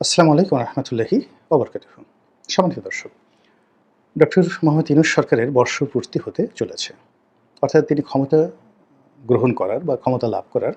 আসসালামু আলাইকুম রহমতুল্লাহি ওবরকাতুহু। সম্মানিত দর্শক, ডক্টর মোহাম্মদ ইউনূস সরকারের বর্ষপূর্তি হতে চলেছে। অর্থাৎ তিনি ক্ষমতা গ্রহণ করার বা ক্ষমতা লাভ করার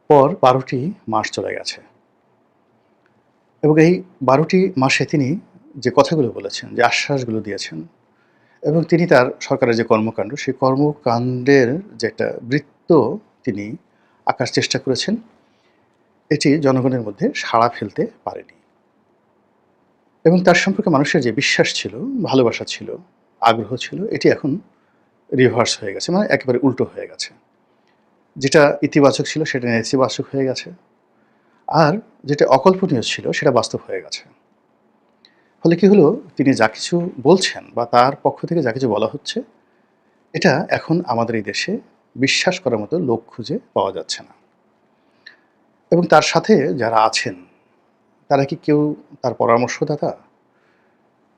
পর ১২টি মাস চলে গেছে এবং এই ১২টি মাসে তিনি যে কথাগুলো বলেছেন, যে আশ্বাসগুলো দিয়েছেন এবং তিনি তার সরকারের যে কর্মকাণ্ড, সেই কর্মকাণ্ডের যে একটা বৃত্ত তিনি আঁকার চেষ্টা করেছেন, এটি জনগণের মধ্যে সাড়া ফেলতে পারেনি। এবং তার সম্পর্কে মানুষের যে বিশ্বাস ছিল, ভালোবাসা ছিল, আগ্রহ ছিল, এটি এখন রিভার্স হয়ে গেছে। মানে একেবারে উল্টো হয়ে গেছে। যেটা ইতিবাচক ছিল সেটা নেতিবাচক হয়ে গেছে। আর যেটা অকল্পনীয় ছিল সেটা বাস্তব হয়ে গেছে। ফলে কি হলো, তিনি যা কিছু বলছেন বা তার পক্ষ থেকে যা কিছু বলা হচ্ছে, এটা এখন আমাদের এই দেশে বিশ্বাস করার মতো লোক খুঁজে পাওয়া যাচ্ছে না। এবং তার সাথে যারা আছেন, তারা কি কেউ তার পরামর্শদাতা?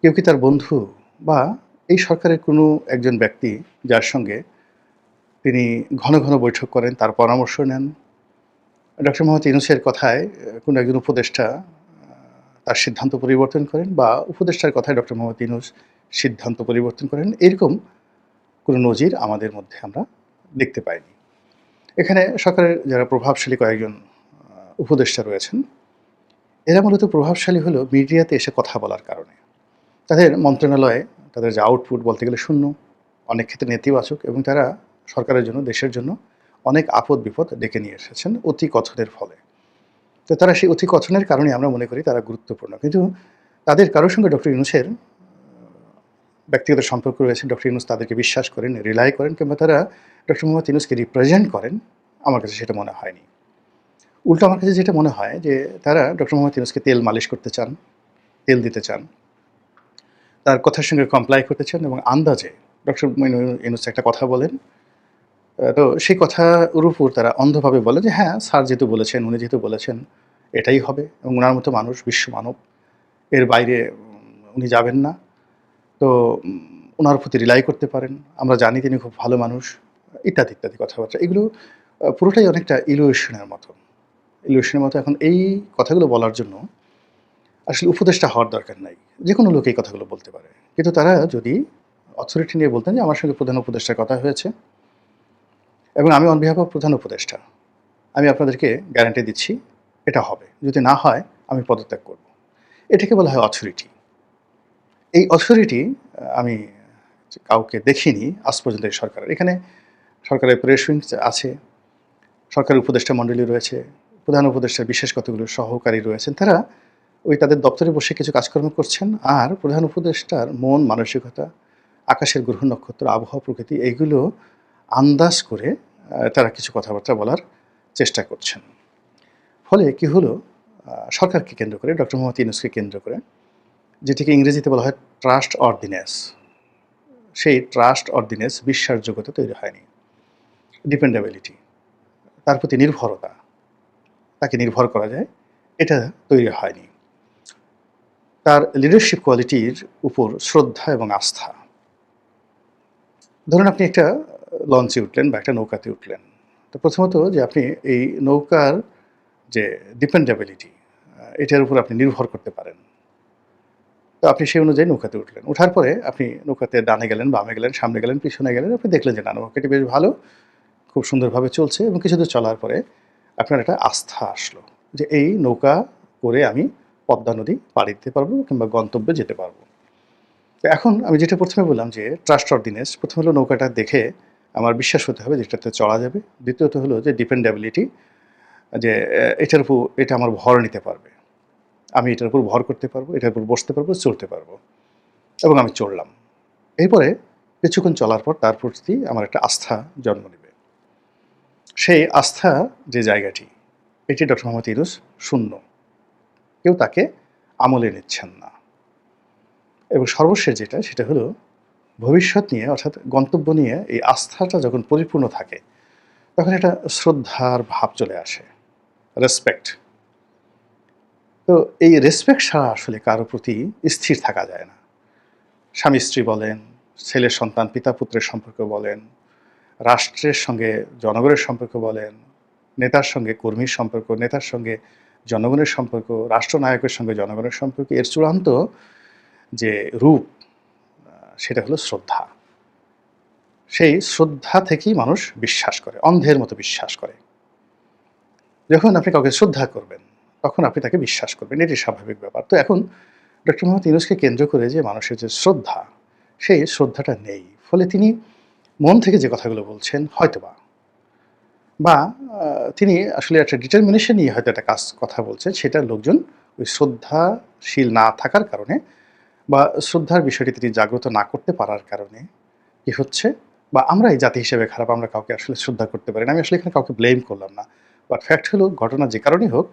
কেউ কি তার বন্ধু? বা এই সরকারের কোনো একজন ব্যক্তি যার সঙ্গে তিনি ঘন, ঘন বৈঠক করেন, তার পরামর্শ নেন? ডক্টর মোহাম্মদ ইউনূসের কথায় কোনো একজন উপদেষ্টা তার সিদ্ধান্ত পরিবর্তন করেন বা উপদেষ্টার কথায় ডক্টর মোহাম্মদ ইউনূস সিদ্ধান্ত পরিবর্তন করেন, এরকম কোনো নজির আমাদের মধ্যে আমরা দেখতে পাইনি। এখানে সরকারের যারা প্রভাবশালী কয়েকজন উপদেষ্টা রয়েছেন, এরা মূলত প্রভাবশালী হলো মিডিয়াতে এসে কথা বলার কারণে। তাদের মন্ত্রণালয়ে তাদের যে আউটপুট বলতে গেলে শূন্য, অনেক ক্ষেত্রে নেতিবাচক, এবং তারা সরকারের জন্য, দেশের জন্য অনেক আপদ-বিপদ ডেকে নিয়ে এসেছেন অতি কথনের ফলে। তো তারা সেই অতি কথনের কারণে আমরা মনে করি তারা গুরুত্বপূর্ণ। কিন্তু তাদের কারো সঙ্গে ডক্টর ইউনূসের ব্যক্তিগত সম্পর্ক রয়েছে, ডক্টর ইউনূস তাদেরকে বিশ্বাস করেন, রিলাই করেন, কিংবা তারা ডক্টর মোহাম্মদ ইউনূসকে রিপ্রেজেন্ট করেন, আমার কাছে সেটা মনে হয়নি। উল্টো আমার কাছে যেটা মনে হয় যে তারা ডক্টর মোহাম্মদ ইউনূসকে তেল মালিশ করতে চান, তেল দিতে চান, তার কথার সঙ্গে কমপ্লাই করতে চান এবং আন্দাজে ডক্টর ইউনূস একটা কথা বলেন, তো সেই কথার উপর তারা অন্ধভাবে বলে যে হ্যাঁ, স্যার যেহেতু বলেছেন, উনি যেহেতু বলেছেন এটাই হবে, এবং উনার মতো মানুষ বিশ্ব মানব, এর বাইরে উনি যাবেন না। তো উনার প্রতি রিলাই করতে পারেন। আমরা জানি তিনি খুব ভালো মানুষ, ইত্যাদি, ইত্যাদি কথাবার্তা। এগুলো পুরোটাই অনেকটা ইলিউশনের মতো। ইলিউশনের মতো। এখন এই কথাগুলো বলার জন্য আসলে উপদেষ্টা হওয়ার দরকার নাই। যেকোনো লোক এই কথাগুলো বলতে পারে। কিন্তু তারা যদি অথরিটি নিয়ে বলতেন যে আমার সঙ্গে প্রধান উপদেষ্টার কথা হয়েছে এবং আমি অন বিহাফ অফ প্রধান উপদেষ্টা, আমি আপনাদেরকে গ্যারান্টি দিচ্ছি এটা হবে। যদি না হয় আমি পদত্যাগ করব। এটাকে বলা হয় অথরিটি। এই অথরিটি আমি কাউকে দেখিনি আজ পর্যন্ত এই সরকারের। এখানে সরকারের প্রেস উইংস আছে, সরকারের উপদেষ্টা মণ্ডলী রয়েছে, প্রধান উপদেষ্টার বিশেষ কতগুলো সহকারী রয়েছেন। তারা ওই তাদের দপ্তরে বসে কিছু কাজকর্ম করছেন, আর প্রধান উপদেষ্টার মন মানসিকতা, আকাশের গ্রহ নক্ষত্র, আবহাওয়া, প্রকৃতি, এইগুলো আন্দাজ করে তারা কিছু কথাবার্তা বলার চেষ্টা করছেন। ফলে কি হলো, সরকারকে কেন্দ্র করে, ডক্টর মোহাম্মদ ইউনূসকে কেন্দ্র করে, যেটিকে ইংরেজিতে বলা হয় ট্রাস্ট অর্ডিন্যান্স, সেই ট্রাস্ট অর্ডিন্যান্স বিশ্বাসযোগ্যতা তৈরি হয়নি। ডিপেন্ডেবিলিটি, তার প্রতি নির্ভরতা, তাকে নির্ভর করা যায়, এটা তৈরি হয়নি। তার লিডারশিপ কোয়ালিটির উপর শ্রদ্ধা এবং আস্থা। ধরুন আপনি একটা লঞ্চে উঠলেন বা একটা নৌকাতে উঠলেন। তো প্রথমত যে আপনি এই নৌকার যে ডিপেন্ডেবিলিটি, এটার উপর আপনি নির্ভর করতে পারেন। তো আপনি সেই অনুযায়ী নৌকাতে উঠলেন। উঠার পরে আপনি নৌকাতে ডানে গেলেন, বামে গেলেন, সামনে গেলেন, পিছনে গেলেন। আপনি দেখলেন যে না, নৌকাটি বেশ ভালো, খুব সুন্দরভাবে চলছে, এবং কিছুদূর চলার পরে আপনার একটা আস্থা আসলো যে এই নৌকা করে আমি পদ্মা নদী পাড়ি দিতে পারবো কিংবা গন্তব্যে যেতে পারবো। তো এখন আমি যেটা প্রথমে বললাম যে ট্রাস্ট অর্ডিনেন্স, প্রথম হলো নৌকাটা দেখে আমার বিশ্বাস হতে হবে যে এটাতে চলা যাবে। দ্বিতীয়ত হলো যে ডিপেন্ডেবিলিটি, যে এটার উপর এটা আমার ভর নিতে পারবে। আমি এটার উপর ভর করতে পারবো, এটার উপর বসতে পারবো, চলতে পারবো, এবং আমি চললাম। এরপরে কিছুক্ষণ চলার পর তার প্রতি আমার একটা আস্থা জন্ম নেবে। সেই আস্থা যে জায়গাটি, এটি ডক্টর মোহাম্মদ ইউনূস শূন্য। কেউ তাকে আমলে নিচ্ছেন না। এবং সর্বশেষ যেটা, সেটা হলো ভবিষ্যৎ নিয়ে, অর্থাৎ গন্তব্য নিয়ে এই আস্থাটা যখন পরিপূর্ণ থাকে, তখন একটা শ্রদ্ধার ভাব চলে আসে, রেসপেক্ট। তো এই রেসপেক্ট ছাড়া আসলে কারো প্রতি স্থির থাকা যায় না। স্বামী স্ত্রী বলেন, ছেলের সন্তান পিতা পুত্রের সম্পর্ক বলেন, রাষ্ট্রের সঙ্গে জনগণের সম্পর্ক বলেন, নেতার সঙ্গে কর্মীর সম্পর্ক, নেতার সঙ্গে জনগণের সম্পর্ক, রাষ্ট্রনায়কের সঙ্গে জনগণের সম্পর্ক, এর চূড়ান্ত যে রূপ সেটা হলো শ্রদ্ধা। সেই শ্রদ্ধা থেকেই মানুষ বিশ্বাস করে, অন্ধের মতো বিশ্বাস করে। যখন আপনি কাউকে শ্রদ্ধা করবেন, তখন আপনি তাকে বিশ্বাস করবেন, এটি স্বাভাবিক ব্যাপার। তো এখন ডক্টর মোহাম্মদ ইউনূসকে কেন্দ্র করে যে মানুষের যে শ্রদ্ধা, সেই শ্রদ্ধাটা নেই। ফলে তিনি মন থেকে যে কথাগুলো বলছেন হয়তোবা বা তিনি আসলে একটা ডিটারমিনেশন নিয়ে হয়তো একটা কথা বলছেন, সেটা লোকজন ওই শ্রদ্ধাশীল না থাকার কারণে বা শ্রদ্ধার বিষয়টি তিনি জাগ্রত না করতে পারার কারণে কি হচ্ছে, বা আমরা এই জাতি হিসেবে খারাপ, আমরা কাউকে আসলে শ্রদ্ধা করতে পারি না। আমি আসলে এখানে কাউকে ব্লেম করলাম না। বাট ফ্যাক্ট হলো, ঘটনা যে কারণেই হোক,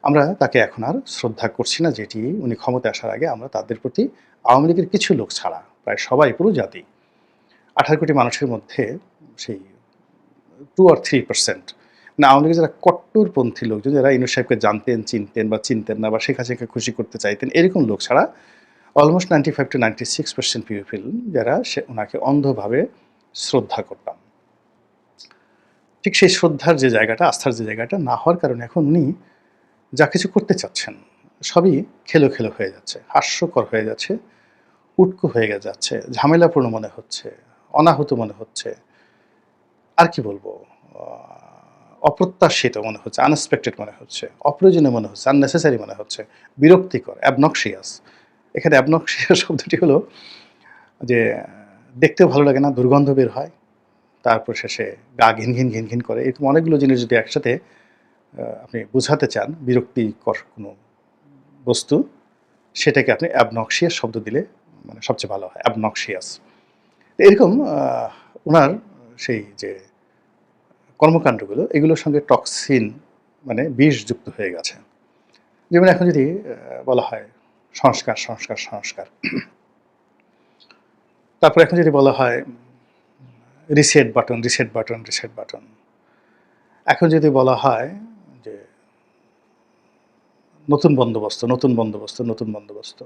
আমরা তাকে এখন আর শ্রদ্ধা করছি না, যেটি উনি ক্ষমতায় আসার আগে আমরা তাদের প্রতি, আওয়ামী লীগের কিছু লোক ছাড়া প্রায় সবাই, পুরো জাতি, 18 কোটি মানুষের মধ্যে সেই 2 or 3%, মানে আওয়ামী লীগের যারা কট্টরপন্থী লোকজন, যারা ইউনূস সাহেবকে জানতেন, চিনতেন বা চিনতেন না, বা শেখ হাসিনাকে খুশি করতে চাইতেন, এরকম লোক ছাড়া অলমোস্ট 95 to 96% পিপল যারা ওনাকে অন্ধভাবে শ্রদ্ধা করতাম। ঠিক সেই শ্রদ্ধার যে জায়গাটা, আস্থার যে জায়গাটা না হওয়ার কারণে এখন উনি যা কিছু করতে চাচ্ছেন সবই খেলো খেলো হয়ে যাচ্ছে, হাস্যকর হয়ে যাচ্ছে, উটকো হয়ে যাচ্ছে, ঝামেলাপূর্ণ মনে হচ্ছে, অনাহুত মনে হচ্ছে, আর কি বলবো, অপ্রত্যাশিত মনে হচ্ছে, আনএক্সপেক্টেড মনে হচ্ছে, অপ্রয়োজনীয় মনে হচ্ছে, আননেসেসারি মনে হচ্ছে, বিরক্তিকর, অ্যাবনক্সিয়াস। এখানে অ্যাবনক্সিয়াস শব্দটি হলো যে দেখতেও ভালো লাগে না, দুর্গন্ধ বের হয়, তারপর শেষে গা ঘিন ঘিন ঘিন ঘিন করে। এরকম অনেকগুলো জিনিস যদি একসাথে আপনি বোঝাতে চান, বিরক্তিকর কোনো বস্তু, সেটাকে আপনি অ্যাবনক্সিয়াস শব্দ দিলে মানে সবচেয়ে ভালো হয়, অ্যাবনক্সিয়াস। এরকম ওনার সেই যে কর্মকাণ্ডগুলো, এগুলোর সঙ্গে টক্সিন, মানে বিষ যুক্ত হয়ে গেছে। যেমন এখন যদি বলা হয় সংস্কার সংস্কার সংস্কার, তারপর এখন যদি বলা হয় reset button reset button reset button, এখন যদি বলা হয় যে নতুন বন্দোবস্ত নতুন বন্দোবস্ত নতুন বন্দোবস্ত,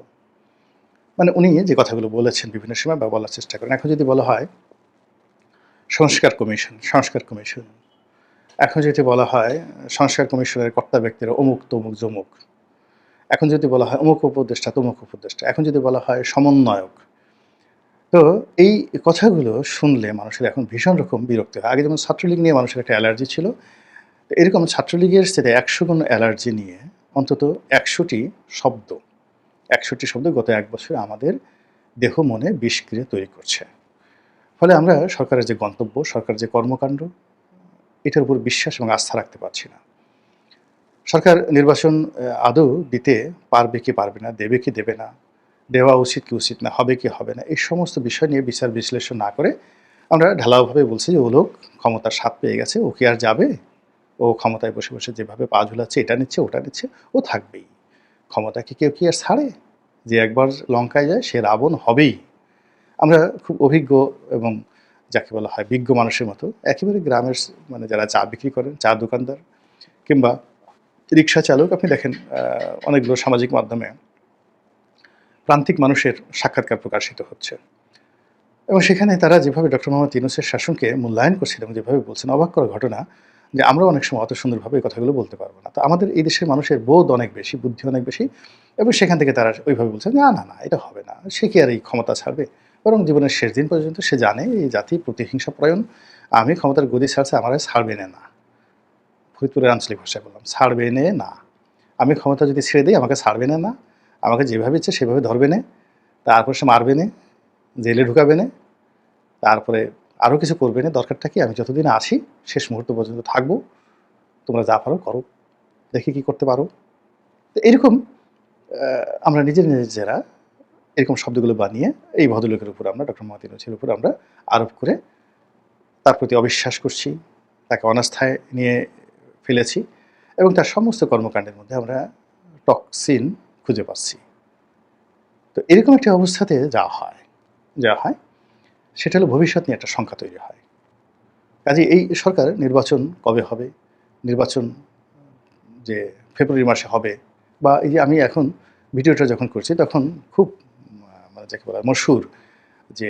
মানে উনি যে কথাগুলো বলেছেন বিভিন্ন সময় বা বলার চেষ্টা করেন, এখন যদি বলা হয় সংস্কার কমিশন সংস্কার কমিশন, এখন যদি বলা হয় সংস্কার কমিশনের কর্তা ব্যক্তিরা অমুক তমুক জমুক, এখন যদি বলা হয় অমুক উপদেষ্টা তমুক উপদেষ্টা, এখন যদি বলা হয় সমন্বয়ক, তো এই কথাগুলো শুনলে মানুষের এখন ভীষণ রকম বিরক্তি হয়। আগে যেমন ছাত্রলীগ নিয়ে মানুষের একটা অ্যালার্জি ছিল, এরকম ছাত্রলীগের সাথে ১০০ গুণ অ্যালার্জি নিয়ে অন্তত ১০০টি শব্দ ১০০টি শব্দ গত ১ বছর আমাদের দেহ মনে বিষক্রিয়া তৈরি করছে। ফলে আমরা সরকারের যে গন্তব্য, সরকারের যে কর্মকাণ্ড, এটার উপর বিশ্বাস এবং আস্থা রাখতে পারছি না। সরকার নির্বাচন আদৌ দিতে পারবে কি পারবে না, দেবে কি দেবে না, দেওয়া উচিত কি উচিত না, হবে কি হবে না, এই সমস্ত বিষয় নিয়ে বিচার বিশ্লেষণ না করে আমরা ঢালাওভাবে বলছি যে ও লোক ক্ষমতার স্বাদ পেয়ে গেছে, ও কি আর যাবে, ও ক্ষমতায় বসে বসে যেভাবে পা ঝুলাচ্ছে, এটা নিচ্ছে ওটা নিচ্ছে, ও থাকবেই। ক্ষমতাকে কেউ কি আর ছাড়ে? যে একবার লঙ্কায় যায় সে রাবণ হবেই। আমরা খুব অভিজ্ঞ এবং যাকে বলা হয় বিজ্ঞ মানুষের মতো একেবারে গ্রামের মানে যারা চা বিক্রি করেন, চা দোকানদার কিংবা রিক্সা চালক, আপনি দেখেন অনেকগুলো সামাজিক মাধ্যমে প্রান্তিক মানুষের সাক্ষাৎকার প্রকাশিত হচ্ছে, এবং সেখানে তারা যেভাবে ডক্টর মোহাম্মদ ইউনূসের শাসনকে মূল্যায়ন করছেন এবং যেভাবে বলছেন, অবাক করা ঘটনা যে আমরা অনেক সময় অত সুন্দরভাবে এই কথাগুলো বলতে পারবো না। তো আমাদের এই দেশের মানুষের বোধ অনেক বেশি, বুদ্ধি অনেক বেশি, এবং সেখান থেকে তারা ওইভাবে বলছেন না না না এটা হবে না, সে কি আর এই ক্ষমতা ছাড়বে, বরং জীবনের শেষ দিন পর্যন্ত সে জানে এই জাতি প্রতিহিংসাপরায়ণ, আমি ক্ষমতার গদি ছাড়ছে আমার আর ছাড়বে না। ফরিদপুরের আঞ্চলিক ভাষায় বললাম, ছাড়বে না। আমি ক্ষমতা যদি ছেড়ে দিই আমাকে ছাড়বে না, আমাকে যেভাবে ইচ্ছে সেভাবে ধরবে না, তারপর সে মারবে না, জেলে ঢুকাবে না, তারপরে আরও কিছু করবে না। দরকারটা কি, আমি যতদিন আছি শেষ মুহূর্ত পর্যন্ত থাকবো, তোমরা যা পারো করো, দেখি কি করতে পারো। তো এরকম আমরা নিজেরা এরকম শব্দগুলো বানিয়ে এই ভদ্রলোকের উপর আমরা, ডক্টর মোহাম্মদ ইউনূসের উপর আমরা আরোপ করে তার প্রতি অবিশ্বাস করছি, তাকে অনাস্থায় নিয়ে ফেলেছি, এবং তার সমস্ত কর্মকাণ্ডের মধ্যে আমরা টক্সিন খুঁজে পাচ্ছি। তো এরকম একটি অবস্থাতে যা হয় সেটা হলো ভবিষ্যৎ নিয়ে একটা শঙ্কা তৈরি হয়। কাজেই এই সরকার নির্বাচন কবে হবে, নির্বাচন যে ফেব্রুয়ারি মাসে হবে, বা এই যে আমি এখন ভিডিওটা যখন করছি তখন খুব মানে যাকে বলা মশহুর যে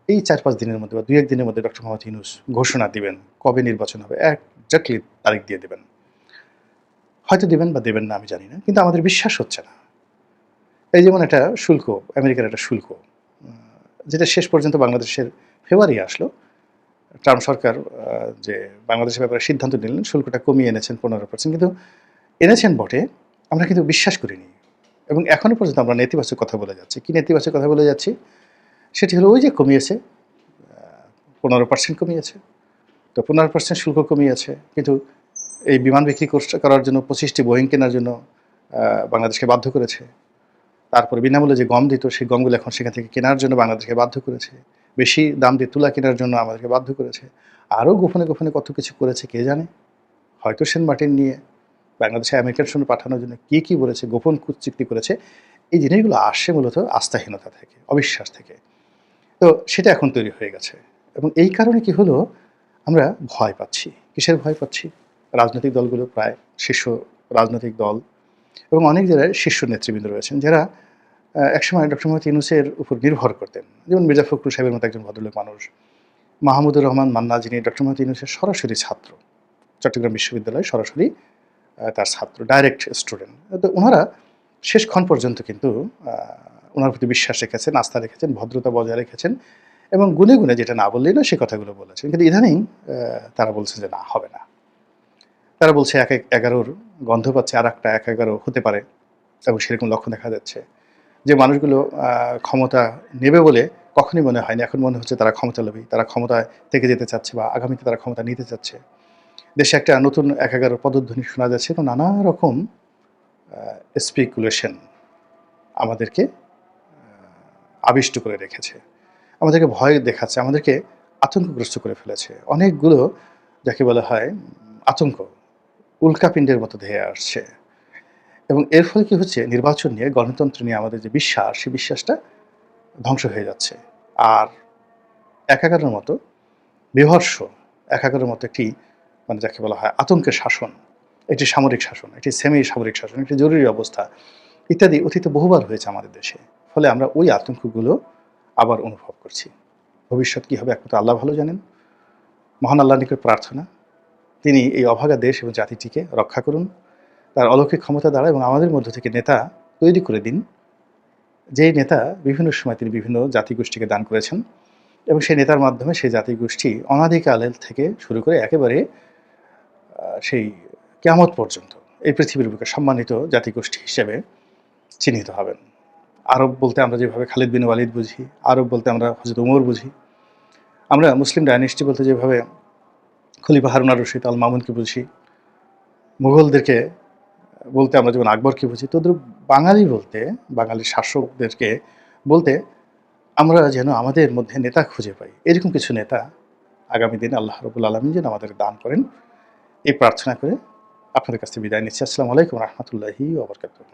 এই ৪-৫ দিনের মধ্যে বা ২-১ দিনের মধ্যে ডক্টর মোহাম্মদ ইউনূস ঘোষণা দিবেন কবে নির্বাচন হবে, একজাক্টলি তারিখ দিয়ে দেবেন। হয়তো দেবেন বা দেবেন না আমি জানি না, কিন্তু আমাদের বিশ্বাস হচ্ছে না। এই যেমন একটা শুল্ক, আমেরিকার একটা শুল্ক, যেটা শেষ পর্যন্ত বাংলাদেশের ফেব্রুয়ারি আসলো। ট্রাম্প সরকার যে বাংলাদেশের ব্যাপারে সিদ্ধান্ত নিলেন, শুল্কটা কমিয়ে এনেছেন 15%, কিন্তু এনেছেন বটে, আমরা কিন্তু বিশ্বাস করিনি। এবং এখনো পর্যন্ত আমরা নেতিবাচক কথা বলে যাচ্ছি। কি নেতিবাচক কথা বলে যাচ্ছি? সেটি হলো ওই যে কমিয়েছে, 15% কমিয়েছে। তো 15% শুল্ক কমিয়েছে। কিন্তু এই বিমান বিক্রি করার জন্য 25টি বোয়িং কেনার জন্য বাংলাদেশকে বাধ্য করেছে। তারপরে বিনামূল্যে যে গম দিত, সেই গমগুলো এখন সেখান থেকে কেনার জন্য বাংলাদেশকে বাধ্য করেছে। বেশি দাম দিয়ে তুলা কেনার জন্য আমাদেরকে বাধ্য করেছে। আরও গোপনে, গোপনে কত কিছু করেছে কে জানে? হয়তো সেন্ট মার্টিন নিয়ে বাংলাদেশে আমেরিকান সৈন্য পাঠানোর জন্য কী বলেছে, গোপন চুক্তি করেছে। এই জিনিসগুলো আসে মূলত আস্থাহীনতা থেকে, অবিশ্বাস থেকে। তো সেটা এখন তৈরি হয়ে গেছে। এবং এই কারণে কি হলো, আমরা ভয় পাচ্ছি। কিসের ভয় পাচ্ছি? রাজনৈতিক দলগুলো, প্রায় শীর্ষ রাজনৈতিক দল এবং অনেক জায়গায় শীর্ষ নেতৃবৃন্দ রয়েছেন, যারা একসময় ডক্টর মোহাম্মদ ইউনূসের উপর নির্ভর করতেন। যেমন মির্জা ফখরুল সাহেবের মতো একজন ভদ্রলোক মানুষ, মাহমুদুর রহমান মান্না, যিনি ডক্টর মোহাম্মদ ইউনূসের সরাসরি ছাত্র, চট্টগ্রাম বিশ্ববিদ্যালয়ে সরাসরি তার ছাত্র, ডাইরেক্ট স্টুডেন্ট। তো ওনারা শেষক্ষণ পর্যন্ত কিন্তু ওনার প্রতি বিশ্বাস রেখেছেন, আস্থা রেখেছেন, ভদ্রতা বজায় রেখেছেন এবং গুনে, গুনে যেটা না বললেই না সে কথাগুলো বলেছেন। কিন্তু ইদানিং তারা বলছেন যে না, হবে না। তারা বলছে ১-১-১১-র গন্ধ পাচ্ছে, আরেকটা ১-১১ হতে পারে এবং সেরকম লক্ষণ দেখা যাচ্ছে। যে মানুষগুলো ক্ষমতা নেবে বলে কখনই মনে হয়নি, এখন মনে হচ্ছে তারা ক্ষমতালোভী, তারা ক্ষমতায় থেকে যেতে চাচ্ছে বা আগামীতে তারা ক্ষমতা নিতে চাচ্ছে। দেশে একটা নতুন ১-১১ পদধ্বনি শোনা যাচ্ছে এবং নানা রকম স্পেকুলেশন আমাদেরকে আবিষ্ট করে রেখেছে। আমাদেরকে ভয় দেখাচ্ছে, আমাদেরকে আতঙ্কগ্রস্ত করে ফেলেছে। অনেকগুলো যাকে বলা হয় আতঙ্ক উল্কাপিণ্ডের মতো ধেয়ে আসছে এবং এর ফলে কি হচ্ছে, নির্বাচন নিয়ে, গণতন্ত্র নিয়ে আমাদের যে বিশ্বাস, সেই বিশ্বাসটা ধ্বংস হয়ে যাচ্ছে। আর ১-১১-র মতো বীভৎস, ১-১১-র মতো একটি মানে যাকে বলা হয় আতঙ্কের শাসন, একটি সামরিক শাসন, একটি সেমি সামরিক শাসন, একটি জরুরি অবস্থা ইত্যাদি অতীতে বহুবার হয়েছে আমাদের দেশে। ফলে আমরা ওই আতঙ্কগুলো আবার অনুভব করছি। ভবিষ্যৎ কী হবে একমাত্র আল্লাহ ভালো জানেন। মহান আল্লাহর নিকট প্রার্থনা, তিনি এই অভাগা দেশ এবং জাতিটিকে রক্ষা করুন। তার অলৌকিক ক্ষমতা দ্বারা এবং আমাদের মধ্য থেকে নেতা তৈরি করে দিন, যেই নেতা বিভিন্ন সময় তিনি বিভিন্ন জাতিগোষ্ঠীকে দান করেছেন এবং সেই নেতার মাধ্যমে সেই জাতিগোষ্ঠী অনাদিকাল থেকে শুরু করে একেবারে সেই কিয়ামত পর্যন্ত এই পৃথিবীর বুকে সম্মানিত জাতিগোষ্ঠী হিসেবে চিহ্নিত হবেন। আরব বলতে আমরা যেভাবে খালিদ বিন ওয়ালিদ বুঝি, আরব বলতে আমরা হযরত ওমর বুঝি, আমরা মুসলিম ডাইনেস্টি বলতে যেভাবে খলিফা হারুন আর রশিদ আল মামুনকে বুঝি, মুঘলদেরকে বলতে আমরা যেমন আকবরকে বুঝি, তদ্রূপ বাঙালি বলতে, বাঙালির শাসকদেরকে বলতে আমরা যেন আমাদের মধ্যে নেতা খুঁজে পাই। এরকম কিছু নেতা আগামী দিনে আল্লাহ রাব্বুল আলামিন যেন আমাদের দান করেন, এই প্রার্থনা করে আপনাদের কাছ থেকে বিদায় নিচ্ছি। আসসালামু আলাইকুম ওয়া রাহমাতুল্লাহি ওয়া বারাকাতুহু।